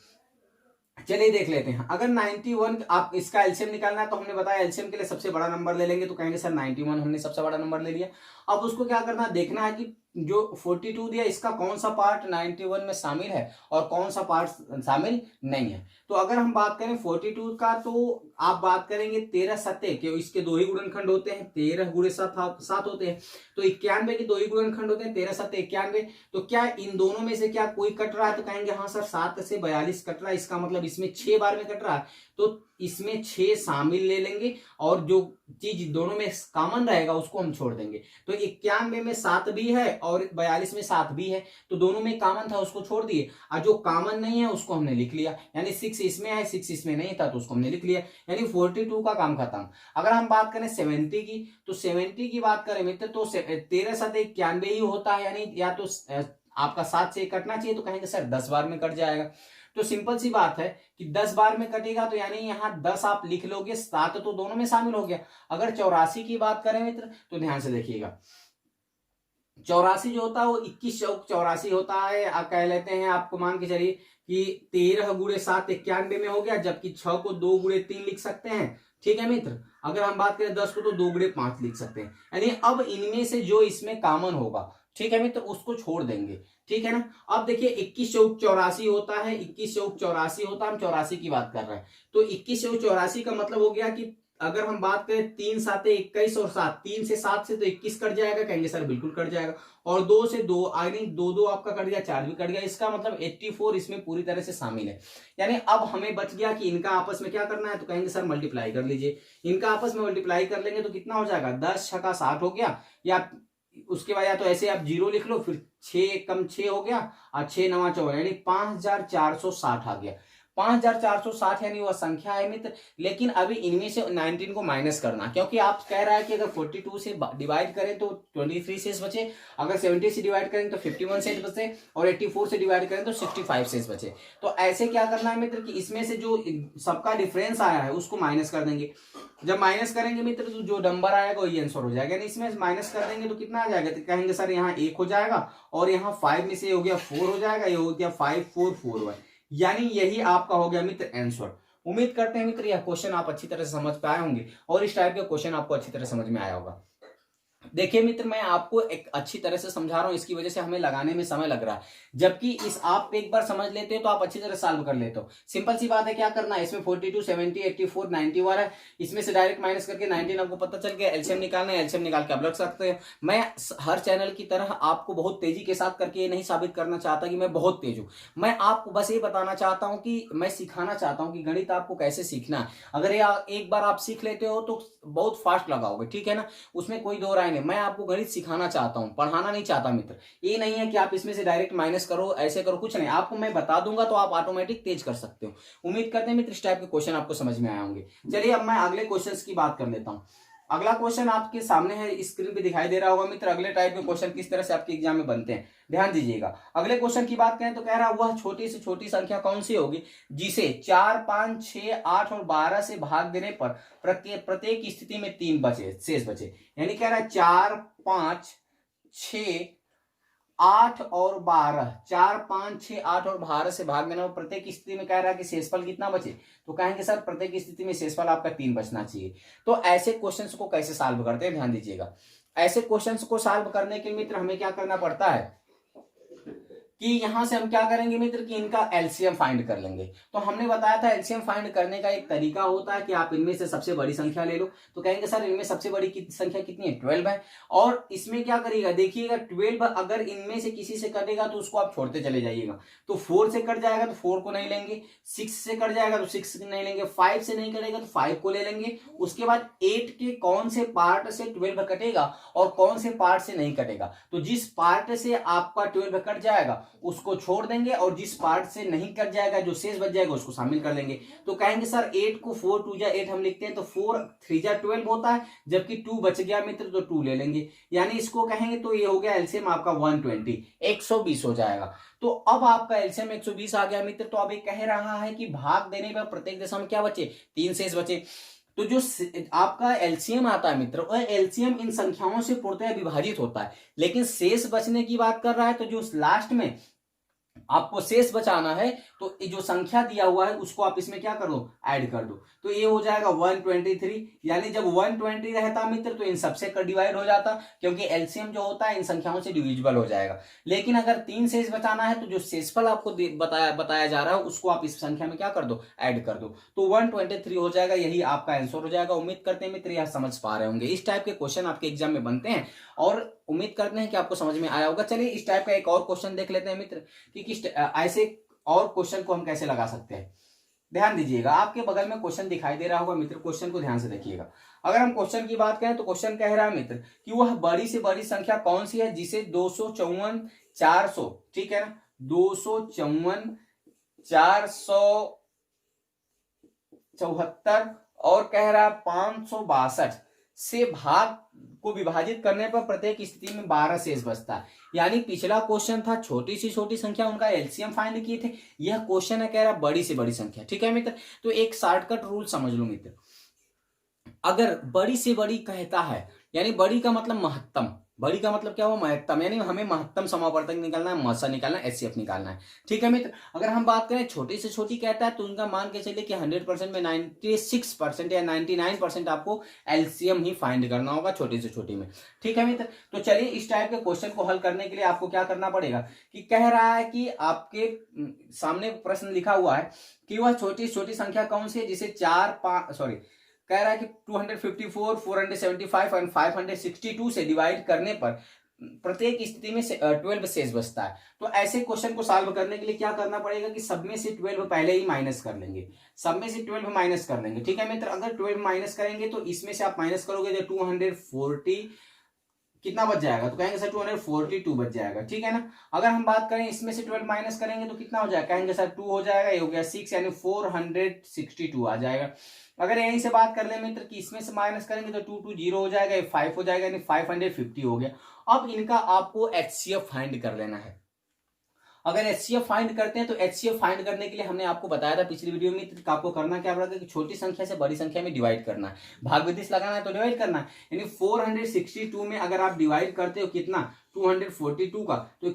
चलिए देख लेते हैं। अगर 91 आप इसका एलसीएम निकालना है तो हमने बताया एलसीएम के लिए सबसे बड़ा नंबर ले लेंगे, तो कहेंगे सर 91 हमने सबसे बड़ा नंबर ले लिया। अब उसको क्या करना है, देखना है कि जो 42 दिया इसका कौन सा पार्ट 91 में शामिल है और कौन सा पार्ट शामिल नहीं है। तो अगर हम बात करें 42 का, तो आप बात करेंगे 13 सत्ते के, इसके 2 ही गुणनखंड होते हैं, 13 गुणे 7 होते हैं, तो 91 के 2 ही गुणनखंड होते हैं, 13 सत्ते 91। तो क्या इन दोनों में से क्या कोई कट रहा है, तो कहेंगे हाँ सर 7 से 42 कट रहा है, इसका मतलब इसमें 6 बार में कट रहा है, तो इसमें 6 शामिल ले लेंगे, और जो चीज दोनों में कॉमन रहेगा उसको हम छोड़ देंगे। तो 91 में 7 भी है और 42 में 7 भी है, तो दोनों में कॉमन था उसको छोड़ दिए, और जो कॉमन नहीं है उसको हमने लिख लिया। यानी 6 इसमें है, 6 इसमें नहीं था तो उसको हमने लिख लिया, यानी 42 का काम खत्म। अगर हम बात करें 70 की, तो 70 की बात करें मित्र तो 13 7 91 ही होता है, यानी या तो आपका 7 से कटना चाहिए, तो कहेंगे सर 10 बार में कट जाएगा। तो सिंपल सी बात है कि 10 बार में कटेगा, तो यानी यहाँ 10 आप लिख लोगे, 7 तो दोनों में शामिल हो गया। अगर 84 की बात करें मित्र तो ध्यान से देखिएगा, 84 जो होता है वो 21 चौक 84 होता है। आप कह लेते हैं, आपको मान के चलिए कि 13 गुणे 7 91 में हो गया, जबकि 6 को 2 गुणे 3 लिख सकते हैं। ठीक है मित्र, अगर हम बात करें 10 को तो 2 गुणे 5 लिख सकते हैं। यानी अब इनमें से जो इसमें कॉमन होगा, ठीक है मित्र, उसको छोड़ देंगे। ठीक है ना। अब देखिए 21 चौक 84 होता है, 21 चौक 84 होता है, हम 84 की बात कर रहे हैं। तो 21 चौक 84 का मतलब हो गया कि अगर हम बात करें 3 साते 21 और 7, 3 से 7 से तो 21 कट जाएगा, कहेंगे सर बिल्कुल कट जाएगा। और 2 से 2 आई 2 आपका कट गया, 4 भी कट गया, इसका मतलब 84 इसमें पूरी तरह से शामिल है। यानी अब हमें बच गया कि इनका आपस में क्या करना है, तो कहेंगे सर मल्टीप्लाई कर लीजिए। इनका आपस में मल्टीप्लाई कर लेंगे तो कितना हो जाएगा, 10 छका 60 हो गया, या उसके बाद या तो ऐसे आप 0 लिख लो, फिर 6 कम 6 हो गया और 6 नवा 14, यानी 5460 आ गया। 5460 यानी वह संख्या है मित्र। लेकिन अभी इनमें से 19 को माइनस करना, क्योंकि आप कह रहा है कि अगर 42 से डिवाइड करें तो 23 शेष बचे, अगर 70 से डिवाइड करें तो 51 शेष बचे, और 84 से डिवाइड करें तो 65 शेष बचे। तो ऐसे क्या करना है मित्र कि इसमें से जो सबका डिफरेंस आया है उसको माइनस कर देंगे। जब माइनस करेंगे मित्र तो जो नंबर आएगा वही आंसर हो जाएगा। इसमें माइनस कर देंगे तो कितना आ जाएगा, तो कहेंगे सर यहाँ 1 हो जाएगा, और यहाँ 5 में से हो गया 4 हो जाएगा, ये हो गया 5 4 4 1, यानी यही आपका हो गया मित्र आंसर। उम्मीद करते हैं मित्र यह क्वेश्चन आप अच्छी तरह से समझ पाए होंगे, और इस टाइप के क्वेश्चन आपको अच्छी तरह समझ में आया होगा। देखिए मित्र, मैं आपको एक अच्छी तरह से समझा रहा हूं, इसकी वजह से हमें लगाने में समय लग रहा है, जबकि इस आप एक बार समझ लेते हो तो आप अच्छी तरह सॉल्व कर लेते हो। सिंपल सी बात है, क्या करना है, इसमें 42 70 84 90 वाला है, इसमें से डायरेक्ट माइनस करके 19 आपको पता चल गया, एलसीएम निकालना है, एलसीएम निकाल के आप रख सकते हैं। मैं हर चैनल की तरह आपको बहुत तेजी के साथ करके ये नहीं साबित करना चाहता कि मैं बहुत तेज हूं, मैं आपको बस ये बताना चाहता हूं कि मैं सिखाना चाहता हूं कि गणित आपको कैसे सीखना है। अगर ये एक बार आप सीख लेते हो तो बहुत फास्ट लगाओगे, ठीक है ना, उसमें कोई दो राय नहीं। मैं आपको गणित सिखाना चाहता हूं, पढ़ाना नहीं चाहता मित्र। ये नहीं है कि आप इसमें से डायरेक्ट माइनस करो, ऐसे करो, कुछ नहीं, आपको मैं बता दूंगा तो आप ऑटोमेटिक तेज कर सकते हो। उम्मीद करते हैं मित्र इस टाइप के क्वेश्चन आपको समझ में आए होंगे। चलिए अब मैं अगले क्वेश्चन की बात कर लेता हूं। अगला क्वेश्चन आपके सामने है, स्क्रीन पे दिखाई दे रहा होगा मित्र। अगले टाइप के क्वेश्चन किस तरह से आपके एग्जाम में बनते हैं, ध्यान दीजिएगा। अगले क्वेश्चन की बात करें तो कह रहा वह छोटी से छोटी संख्या कौन सी होगी जिसे 4 5 6 8 और 12 से भाग देने पर प्रत्येक स्थिति में 3 बचे शेष बचे। यानी कह रहा है 4 5 6 8 और 12, 4 5 6 8 और 12 से भाग देना, प्रत्येक स्थिति में कह रहा है कि शेषफल कितना बचे, तो कहेंगे सर प्रत्येक स्थिति में शेषफल आपका 3 बचना चाहिए। तो ऐसे क्वेश्चंस को कैसे सॉल्व करते हैं, ध्यान दीजिएगा। ऐसे क्वेश्चंस को सॉल्व करने के मित्र हमें क्या करना पड़ता है कि यहां से हम क्या करेंगे मित्र कि इनका एलसीएम फाइंड कर लेंगे। तो हमने बताया था एलसीएम फाइंड करने का एक तरीका होता है कि आप इनमें से सबसे बड़ी संख्या ले लो, तो कहेंगे सर इनमें सबसे बड़ी संख्या कितनी है, 12 है। और इसमें क्या करिएगा, देखिएगा 12 अगर इनमें से किसी से कटेगा तो उसको आप छोड़ते चले जाइएगा। तो 4 से कट जाएगा तो 4 को नहीं लेंगे, 6 से कट जाएगा तो 6 नहीं लेंगे, 5 से नहीं कटेगा तो 5 को ले लेंगे। उसके बाद 8 के कौन से पार्ट से 12 कटेगा और कौन से पार्ट से नहीं कटेगा, तो जिस पार्ट से आपका 12 कट जाएगा उसको छोड़ देंगे, और जिस पार्ट से नहीं कट जाएगा जो शेष बच जाएगा उसको शामिल कर लेंगे। तो कहेंगे सर 8 को 4 2 जा 8 हम लिखते हैं, तो 4 3 जा 12 होता है, जबकि 2 बच गया मित्र तो 2 ले लेंगे, यानी इसको कहेंगे तो ये हो गया एलसीएम आपका 120 120 हो जाएगा। तो अब आपका एलसीएम 120 आ गया मित्र। तो अब ये कह रहा है कि भाग देने पर प्रत्येक दशा में क्या बचे, 3 शेष बचे। तो जो आपका एलसीएम आता है मित्र, वह एलसीएम इन संख्याओं से पूर्णतः विभाजित होता है, लेकिन शेष बचने की बात कर रहा है तो जो लास्ट में आपको शेष बचाना है तो जो संख्या दिया हुआ है उसको आप इसमें क्या कर दो, ऐड कर दो। तो ये हो जाएगा 123, यानी जब 120 रहता मित्र तो इन सबसे डिवाइड हो जाता, क्योंकि एलसीएम जो होता है इन संख्याओं से डिविजिबल हो जाएगा। लेकिन अगर 3 शेष बचाना है तो जो शेषफल आपको बताया जा रहा है उसको आप इस संख्या में क्या कर दो, ऐड कर दो, तो 123 हो जाएगा, यही आपका आंसर हो जाएगा। उम्मीद करते हैं मित्र यह समझ पा रहे होंगे। इस टाइप के क्वेश्चन आपके एग्जाम में बनते हैं और उम्मीद करते हैं कि आपको समझ में आया होगा। चलिए इस टाइप का एक और क्वेश्चन देख लेते हैं मित्र कि किस ऐसे और क्वेश्चन को हम कैसे लगा सकते हैं। ध्यान दीजिएगा, आपके बगल में क्वेश्चन दिखाई दे रहा होगा मित्र, क्वेश्चन को ध्यान से देखिएगा। अगर हम क्वेश्चन की बात करें तो क्वेश्चन कह रहा है मित्र कि वह बड़ी से बड़ी संख्या कौन सी है जिसे 254 400, ठीक है ना, 254 474 और कह रहा है 562 से भाग को विभाजित करने पर प्रत्येक स्थिति में 12 शेष बचता है। यानी पिछला क्वेश्चन था छोटी से छोटी संख्या, उनका एलसीएम फाइंड किए थे, यह क्वेश्चन है कह रहा बड़ी से बड़ी संख्या, ठीक है मित्र। तो एक शॉर्टकट रूल समझ लो मित्र, अगर बड़ी से बड़ी कहता है यानी बड़ी का मतलब महत्तम, बड़ी का मतलब क्या हुआ, महत्तम, यानी हमें महत्तम समावर्तक निकालना है, मसा निकालना है, एचसीएफ निकालना है। ठीक है मित्र, अगर हम बात करें छोटी से छोटी कहता है तो उनका मान के चलिए कि 100% में 96% या 99% आपको एलसीएम ही फाइंड करना होगा छोटी से छोटी में। ठीक है मित्र, तो चलिए इस टाइप के क्वेश्चन को हल करने के लिए आपको क्या करना पड़ेगा कि कह रहा है कि आपके सामने प्रश्न लिखा हुआ है कि वह छोटी से छोटी संख्या कौन सी है जिसे कह रहा है कि 254, 475 और 562 से डिवाइड करने पर प्रत्येक स्थिति में 12 शेष बचता है। तो ऐसे क्वेश्चन को सॉल्व करने के लिए क्या करना पड़ेगा कि सब में से 12 पहले ही माइनस कर लेंगे, सब में से 12 माइनस कर लेंगे। ठीक है मित्र, अगर 12 माइनस करेंगे तो इसमें से आप माइनस करोगे तो 240 कितना बच जाएगा, तो कहेंगे सर 242 बच जाएगा। ठीक है ना, अगर हम बात करें इसमें से 12 माइनस करेंगे तो कितना हो जाएगा, कहेंगे सर 2 हो जाएगा, ये हो गया 6 यानी 462 आ जाएगा। अगर यहीं से बात कर ले मित्र कि इसमें से माइनस करेंगे तो 2 2 0 हो जाएगा, ये 5 हो जाएगा यानी 550 हो गया। अब इनका आपको एचसीएफ फाइंड कर लेना है। अगर एचसीएफ फाइंड करते हैं तो एचसीएफ फाइंड करने के लिए हमने आपको बताया था पिछली वीडियो में कि आपको करना क्या पड़ेगा कि छोटी संख्या से बड़ी संख्या में डिवाइड करना है, भाग विदिश लगाना है तो डिवाइड करना है। यानी 462 में अगर आप डिवाइड करते हो कितना 242 का, तो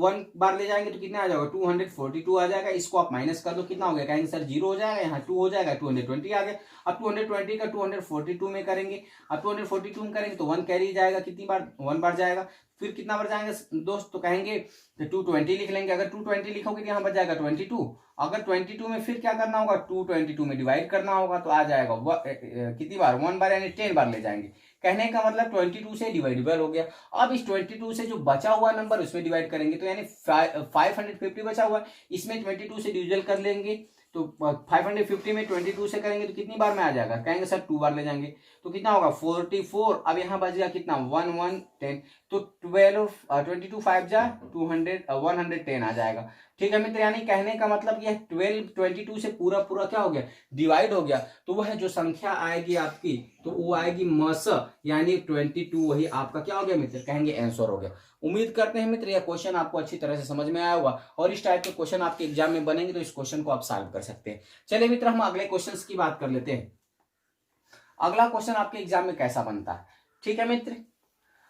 1 बार ले जाएंगे तो कितना आ जाएगा 242 आ जाएगा। इसको आप माइनस कर दो, कितना हो गया, कहेंगे सर 0 हो जाएगा, यहाँ 2 हो जाएगा, 220 आ गया। अब 220 का 242 में करेंगे, अब 242 में करेंगे तो 1 कैरी जाएगा, कितनी बार 1 बार जाएगा, फिर कितना बार जाएंगे दोस्त, तो कहेंगे तो 220 लिख लेंगे। अगर 220 लिखोगे तो यहाँ बच जाएगा 22, अगर 22 में फिर क्या करना होगा 222 में डिवाइड करना होगा तो आ जाएगा कितनी बार 1 बार यानी 10 बार ले जाएंगे। कहने का मतलब 22 से डिवाइडेबल हो गया। अब इस 22 से जो बचा हुआ नंबर उसमें डिवाइड करेंगे तो यानी 550 बचा हुआ, इसमें 22 से डिविजन कर लेंगे तो 550 में 22 से करेंगे तो कितनी बार में आ जाएगा, कहेंगे सर 2 बार ले जाएंगे तो कितना होगा 44। अब यहाँ बच गया कितना 110, तो 22 5 जा 110 आ जाएगा। ठीक है मित्र, यानी कहने का मतलब यह 22 से पूरा पूरा क्या हो गया डिवाइड हो गया, तो वह जो संख्या आएगी आपकी तो वो आएगी मस यानी 22, वही आपका क्या हो गया मित्र, कहेंगे आंसर हो गया। उम्मीद करते हैं मित्र यह क्वेश्चन आपको अच्छी तरह से समझ में आया होगा और इस टाइप के क्वेश्चन आपके एग्जाम में बनेंगे तो इस क्वेश्चन को आप सॉल्व कर सकते हैं। चलिए मित्र हम अगले क्वेश्चन की बात कर लेते हैं। अगला क्वेश्चन आपके एग्जाम में कैसा बनता है। ठीक है मित्र,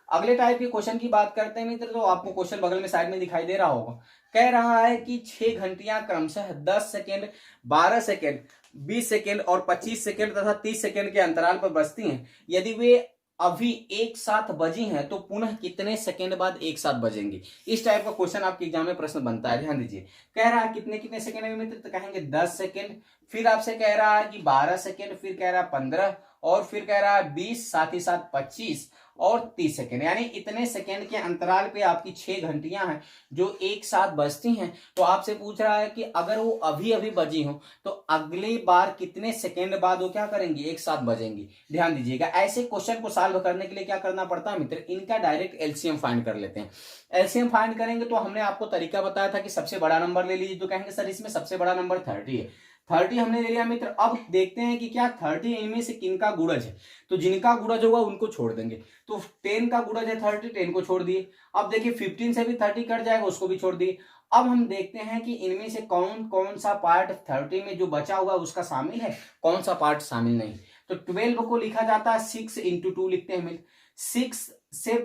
अगले टाइप के क्वेश्चन की बात करते हैं मित्र, तो आपको क्वेश्चन बगल में साइड में दिखाई दे रहा होगा। कह रहा है कि 6 घंटियां क्रमशः 10 सेकेंड, 12 सेकेंड, 20 सेकेंड और 25 सेकेंड तथा 30 सेकेंड के अंतराल पर बजती हैं। यदि वे अभी एक साथ बजी हैं तो पुनः कितने सेकेंड बाद एक साथ बजेंगी। इस टाइप का क्वेश्चन आपके एग्जाम में प्रश्न बनता है, ध्यान दीजिए। कह रहा है कितने कितने सेकेंड में मित्र, तो कहेंगे 10 सेकेंड, फिर आपसे कह रहा है कि 12 सेकेंड, फिर कह रहा है 15 और फिर कह रहा है 20, साथ ही साथ 25 और 30 सेकेंड, यानी इतने सेकेंड के अंतराल पे आपकी 6 घंटियां हैं जो एक साथ बजती हैं। तो आपसे पूछ रहा है कि अगर वो अभी अभी बजी हो तो अगली बार कितने सेकेंड बाद वो क्या करेंगी, एक साथ बजेंगी। ध्यान दीजिएगा, ऐसे क्वेश्चन को सॉल्व करने के लिए क्या करना पड़ता है मित्र, इनका डायरेक्ट एलसीएम फाइंड कर लेते हैं। एलसीएम फाइंड करेंगे तो हमने आपको तरीका बताया था कि सबसे बड़ा नंबर ले लीजिए, तो कहेंगे सर इसमें सबसे बड़ा नंबर 30 है, 30 हमने ले लिया मित्र। अब देखते हैं कि क्या 30 इनमें से किनका गुणज है, तो जिनका गुणज होगा उनको छोड़ देंगे। तो 10 का गुणज है 30, 10 को छोड़ दिए। अब देखिए 15 से भी 30 कट जाएगा, उसको भी छोड़ दिए। अब हम देखते हैं कि इनमें से कौन कौन सा पार्ट 30 में जो बचा हुआ उसका शामिल है, कौन सा पार्ट शामिल नहीं। तो 12 को लिखा जाता है 6 × 2 लिखते हैं मित्र, 6 से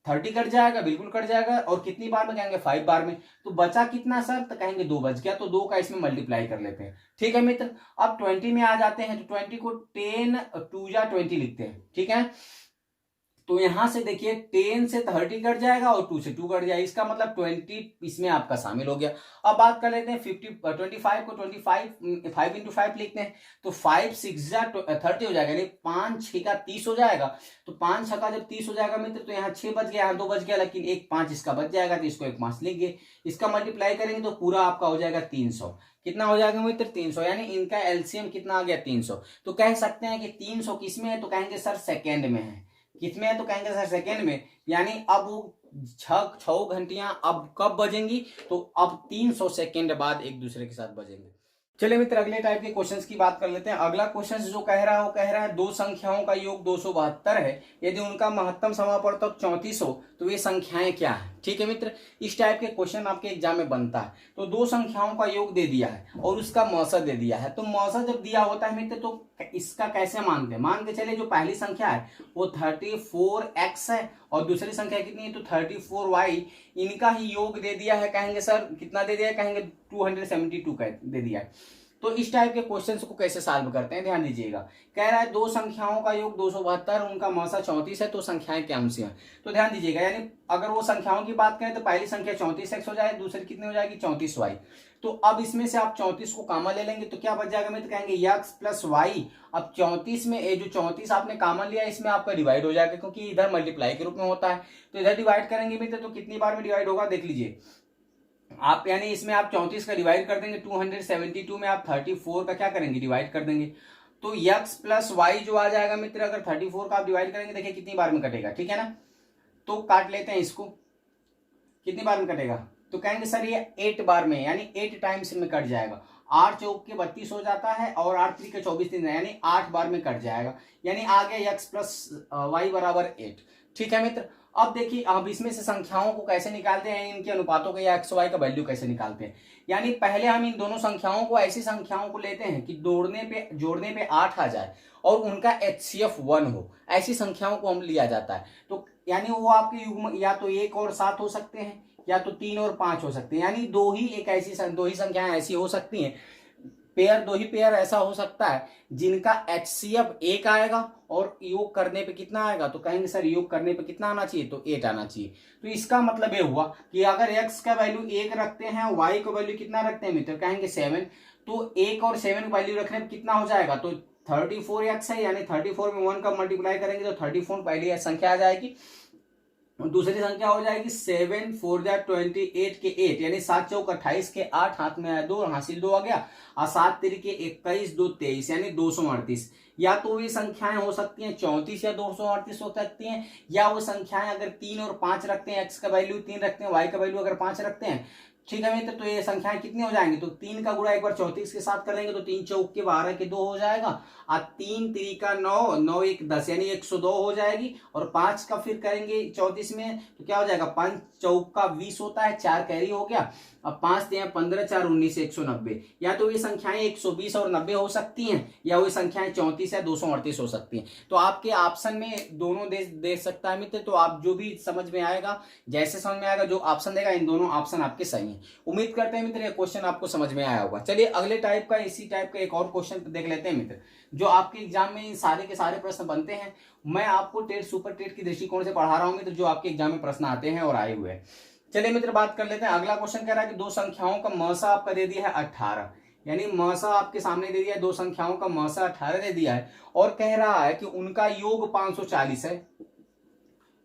30 कट जाएगा, बिल्कुल कट जाएगा, और कितनी बार में, कहेंगे 5 बार में। तो बचा कितना सर, तो कहेंगे 2 बच गया, तो 2 का इसमें मल्टीप्लाई कर लेते हैं। ठीक है मित्र, अब 20 में आ जाते हैं, तो 20 को 10 2 जा 20 लिखते हैं। ठीक है, तो यहां से देखिए 10 से 30 कट जाएगा और 2 से 2 कट जाएगा, इसका मतलब 20 इसमें आपका शामिल हो गया। अब बात कर लेते हैं 25 को 25 5 × 5 लिखते हैं, तो 5 6 जा 30 हो जाएगा, यानी 5 6 का 30 हो जाएगा। तो 5 6 का जब 30 हो जाएगा मित्र, तो यहाँ 6 बच गया, यहाँ 2 बच गया, लेकिन एक 5 इसका बच जाएगा, तो इसको एक 5 लिख गए। इसका मल्टीप्लाई करेंगे तो पूरा आपका हो जाएगा 300। कितना हो जाएगा मित्र, 300, यानी इनका एलसीएम कितना आ गया 300। तो कह सकते हैं कि 300 किसमें है, तो कहेंगे सर सेकेंड में है। किसमें है, तो कहेंगे सर सेकेंड में, यानी अब वो 6 घंटियां अब कब बजेंगी, तो अब 300 सेकेंड बाद एक दूसरे के साथ बजेंगे। चलिए मित्र अगले टाइप के क्वेश्चंस की बात कर लेते हैं। अगला क्वेश्चन जो कह रहा है वो कह रहा है दो संख्याओं का योग 272 है, यदि उनका महत्तम समापवर्तक 34 हो तो वे संख्याएं क्या है। ठीक है मित्र, इस टाइप के क्वेश्चन आपके एग्जाम में बनता है। तो दो संख्याओं का योग दे दिया है और उसका मौसा दे दिया है। तो मौसा जब दिया होता है मित्र तो इसका कैसे मानते हैं, मान के चले जो पहली संख्या है वो 34x है और दूसरी संख्या कितनी है तो 34y, इनका ही योग दे दिया है। कहेंगे सर कितना दे दिया है, कहेंगे 272 का दे दिया है। तो इस टाइप के क्वेश्चंस को कैसे सॉल्व करते हैं, ध्यान दीजिएगा। कह रहा है दो संख्याओं का योग 272, उनका मौसा 34 है, तो संख्याएं क्या सी हैं। तो ध्यान दीजिएगा, यानी अगर वो संख्याओं की बात करें तो पहली संख्या 34x हो जाएगी, दूसरी कितनी हो जाएगी 34y। तो अब इसमें से आप 34 को कॉमन ले लेंगे तो क्या बच जाएगा मित्र, कहेंगे x प्लस वाई। अब 34 में ये जो 34 आपने कॉमन लिया इसमें आपका डिवाइड हो जाएगा, क्योंकि इधर मल्टीप्लाई के रूप में होता है। तो इधर डिवाइड करेंगे मित्र तो कितनी बार में डिवाइड होगा देख लीजिए आप, यानी इसमें आप 34 का डिवाइड कर देंगे 272 में आप 34 का क्या करेंगे डिवाइड कर देंगे। तो x प्लस वाई जो आ जाएगा मित्र, अगर 34 का आप डिवाइड करेंगे देखिए कितनी बार में कटेगा, ठीक है ना। तो काट लेते हैं इसको, कितनी बार में कटेगा, तो कहेंगे सर ये 8 बार में, यानी 8 टाइम्स में कट जाएगा। 8 चौक के 32 हो जाता है और 8 3 के 24 दिन, यानी 8 बार में कट जाएगा। यानी आ गया x प्लस वाई बराबर 8, ठीक है मित्र। अब देखिए अब इसमें से संख्याओं को कैसे निकालते हैं, इनके अनुपातों के या एक्स वाई का वैल्यू कैसे निकालते हैं। यानी पहले हम इन दोनों संख्याओं को, ऐसी संख्याओं को लेते हैं कि जोड़ने पे 8 आ जाए और उनका HCF 1 हो, ऐसी संख्याओं को हम लिया जाता है। तो यानी वो आपके युग्म या तो 1 और 7 हो सकते हैं या तो 3 और 5 हो सकते हैं, यानी दो ही संख्याएं ऐसी हो सकती हैं, दो ही पेयर ऐसा हो सकता है जिनका HCF 1 आएगा और योग करने पे कितना आएगा, तो कहेंगे सर योग करने पे कितना आना चाहिए, तो 8 आना चाहिए। तो इसका मतलब ये हुआ कि अगर x का वैल्यू 1 रखते हैं, y का वैल्यू कितना रखते हैं मित्र, कहेंगे 7, तो 1 और 7 वैल्यू रखने पे कितना हो जाएगा, तो 34x है, यानी 34 में 1 का मल्टीप्लाई करेंगे तो 34 पहली संख्या आ जाएगी। दूसरी संख्या हो जाएगी 7 4 28 के 8, यानी 7 चौक 28 के 8, हाथ में आया 2 हासिल 2 आ गया, और 7 3 के 21 2 23, यानी 238। या तो ये संख्याएं हो सकती हैं 34 या 238 हो सकती हैं, या वो संख्याएं अगर 3 और 5 रखते हैं, x का वैल्यू 3 रखते हैं, y का वैल्यू अगर 5 रखते हैं, ठीक है मित्र। तो ये संख्याएं कितनी हो जाएंगी, तो 3 का गुणा एक बार 34 के साथ करेंगे तो 3 चौक के 12 के 2 हो जाएगा, और 3 3 का 9 9 1 10, यानी 102 हो जाएगी। और 5 का फिर करेंगे 34 में तो क्या हो जाएगा, 5 चौक का 20 होता है, 4 कैरी हो गया, अब 5 3 15 4 19 190। या तो ये संख्याएं 120 और 90 हो सकती हैं, या वो संख्याएं 34 या 238 हो सकती हैं। तो आपके ऑप्शन में दोनों दे सकता है मित्र, तो आप जो भी समझ में आएगा, जैसे समझ में आएगा जो ऑप्शन देगा, इन दोनों ऑप्शन आपके सही हैं। उम्मीद करते हैं मित्र ये क्वेश्चन आपको समझ में आया होगा। चलिए अगले टाइप का, इसी टाइप का एक और क्वेश्चन देख लेते हैं मित्र, जो आपके एग्जाम में सारे के सारे प्रश्न बनते हैं। मैं आपको टेट सुपर टेट की दृष्टिकोण से पढ़ा रहा हूं मित्र, जो आपके एग्जाम में प्रश्न आते हैं और आए हुए हैं। चलिए मित्र बात कर लेते हैं। अगला क्वेश्चन कह रहा है कि दो संख्याओं का मौसा आपका दे दिया है 18, यानी मौसा आपके सामने दे दिया है, दो संख्याओं का मौसा 18 दे दिया है, और कह रहा है कि उनका योग 540 है,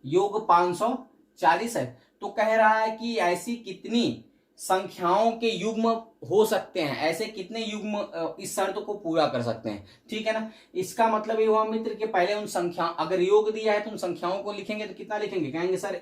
योग 540 है। तो कह रहा है कि ऐसी कितनी संख्याओं के युग्म हो सकते हैं, ऐसे कितने युग्म इस शर्त को पूरा कर सकते हैं, ठीक है ना। इसका मतलब ये हुआ मित्र कि पहले उन संख्या, अगर योग दिया है तो उन संख्याओं को लिखेंगे तो कितना लिखेंगे, कहेंगे सर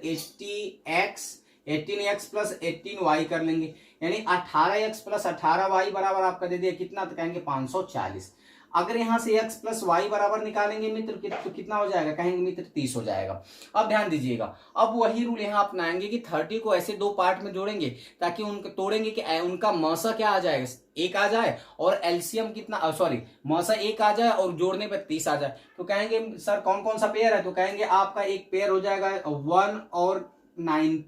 18x प्लस 18y कर लेंगे, यानी 18x प्लस 18y बराबर आपका दे दिया कितना, तो कहेंगे 540। अगर यहां से x प्लस वाई बराबर निकालेंगे मित्र तो कितना हो जाएगा, कहेंगे मित्र 30 हो जाएगा। अब ध्यान दीजिएगा, अब वही रूल यहां अपनाएंगे कि 30 को ऐसे दो पार्ट में जोड़ेंगे ताकि उनका तोड़ेंगे कि उनका मौसा क्या आ जाएगा, 1 आ जाए, और एलसीएम कितना, सॉरी मौसा 1 आ जाए और जोड़ने पर 30 आ जाए। तो कहेंगे सर कौन कौन सा पेयर है, तो कहेंगे आपका एक पेयर हो जाएगा 1 और 9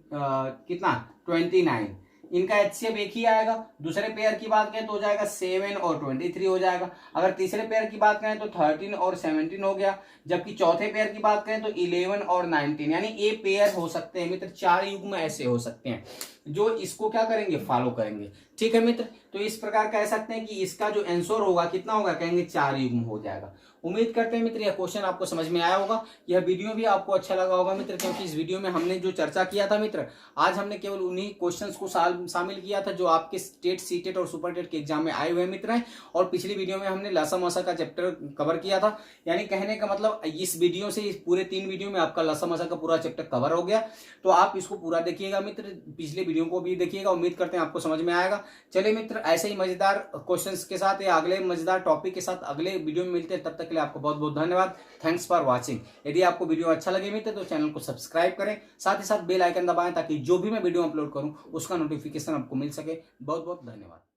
कितना 29, इनका HCF एक ही आएगा। दूसरे पेयर की बात करें तो हो जाएगा 7 और 23 हो जाएगा। अगर तीसरे पेयर की बात करें तो 13 और 17 हो गया, जबकि चौथे पेयर की बात करें तो 11 और 19, यानी ए पेयर हो सकते हैं मित्र, 4 युग्म ऐसे हो सकते हैं जो इसको क्या करेंगे, फॉलो करेंगे, ठीक है मित्र। तो इस प्रकार कह सकते हैं कि इसका जो आंसर होगा कितना होगा, कहेंगे 4 युग्म हो जाएगा। उम्मीद करते हैं मित्र यह क्वेश्चन आपको समझ में आया होगा, यह वीडियो भी आपको अच्छा लगा होगा मित्र, क्योंकि इस वीडियो में हमने जो चर्चा किया था मित्र, आज हमने केवल उन्हीं क्वेश्चंस को शामिल किया था जो आपके स्टेट सीटेट और सुपर टेट के एग्जाम में आए हुए मित्र हैं। और पिछली वीडियो में हमने लसा मसा का चैप्टर कवर किया था, यानी कहने का मतलब इस वीडियो से, इस पूरे 3 वीडियो में आपका लसा मसा का पूरा चैप्टर कवर हो गया। तो आप इसको पूरा देखिएगा मित्र, पिछले वीडियो को भी देखिएगा, उम्मीद करते हैं आपको समझ में आएगा। चलिए मित्र ऐसे ही मजेदार क्वेश्चंस के साथ या अगले मजेदार टॉपिक के साथ अगले वीडियो में मिलते हैं, तब तक के लिए आपको बहुत बहुत धन्यवाद। Thanks for watching. यदि आपको वीडियो अच्छा लगे मित्र तो चैनल को सब्सक्राइब करें, साथ ही साथ बेल आइकन दबाएं ताकि जो भी मैं वीडियो अपलोड करूं उसका नोटिफिकेशन आपको मिल सके। बहुत बहुत धन्यवाद।